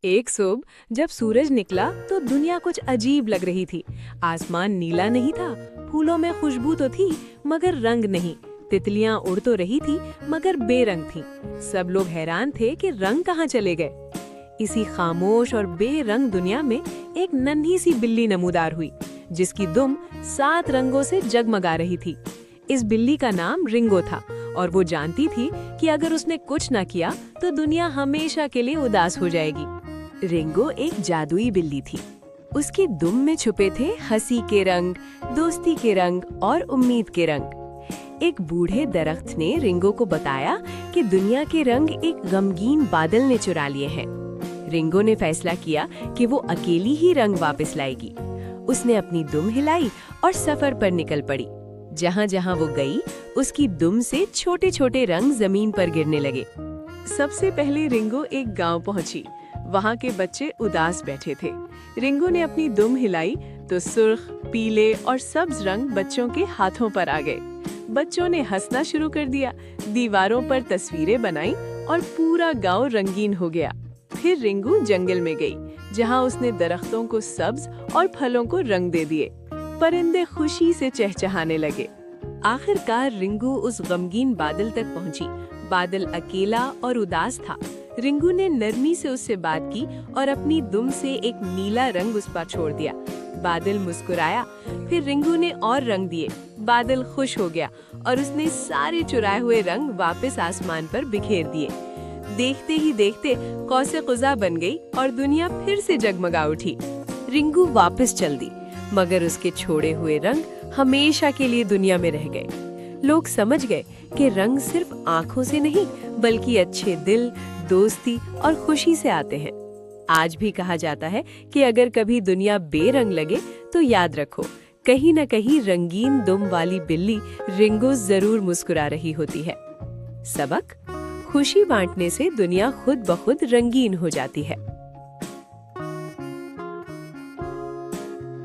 एक सुबह जब सूरज निकला तो दुनिया कुछ अजीब लग रही थी। आसमान नीला नहीं था, फूलों में खुशबू तो थी मगर रंग नहीं। तितलियां उड़ तो रही थी मगर बेरंग थीं। सब लोग हैरान थे कि रंग कहाँ चले गए। इसी खामोश और बेरंग दुनिया में एक नन्ही सी बिल्ली नमूदार हुई, जिसकी दुम 7 रंगों से जगमगा रही थी। इस बिल्ली का नाम रिंगो था और वो जानती थी कि अगर उसने कुछ न किया तो दुनिया हमेशा के लिए उदास हो जाएगी। रिंगो एक जादुई बिल्ली थी। उसकी दुम में छुपे थे हंसी के रंग, दोस्ती के रंग और उम्मीद के रंग। एक बूढ़े दरख्त ने रिंगो को बताया कि दुनिया के रंग एक गमगीन बादल ने चुरा लिए हैं। रिंगो ने फैसला किया कि वो अकेली ही रंग वापस लाएगी। उसने अपनी दुम हिलाई और सफर पर निकल पड़ी। जहाँ जहाँ वो गई, उसकी दुम से छोटे छोटे रंग जमीन पर गिरने लगे। सबसे पहले रिंगो एक गांव पहुंची। वहाँ के बच्चे उदास बैठे थे। रिंगो ने अपनी दुम हिलाई तो सुर्ख, पीले और सब्ज रंग बच्चों के हाथों पर आ गए। बच्चों ने हंसना शुरू कर दिया, दीवारों पर तस्वीरें बनाई और पूरा गांव रंगीन हो गया। फिर रिंगो जंगल में गई, जहाँ उसने दरख्तों को सब्ज और फलों को रंग दे दिए। परिंदे खुशी से चहचहाने लगे। आखिरकार रिंगो उस गमगीन बादल तक पहुंची। बादल अकेला और उदास था। रिंगो ने नरमी से उससे बात की और अपनी दुम से एक नीला रंग उस पर छोड़ दिया। बादल मुस्कुराया। फिर रिंगो ने और रंग दिए। बादल खुश हो गया और उसने सारे चुराए हुए रंग वापस आसमान पर बिखेर दिए। देखते ही देखते कौसे क़ुज़ा बन गई और दुनिया फिर से जगमगा उठी। रिंगो वापस चल दी, मगर उसके छोड़े हुए रंग हमेशा के लिए दुनिया में रह गए। लोग समझ गए कि रंग सिर्फ आँखों से नहीं, बल्कि अच्छे दिल, दोस्ती और खुशी से आते हैं। आज भी कहा जाता है कि अगर कभी दुनिया बेरंग लगे तो याद रखो, कहीं न कहीं रंगीन दुम वाली बिल्ली रिंगो जरूर मुस्कुरा रही होती है। सबक: खुशी बांटने से दुनिया खुद ब खुद रंगीन हो जाती है।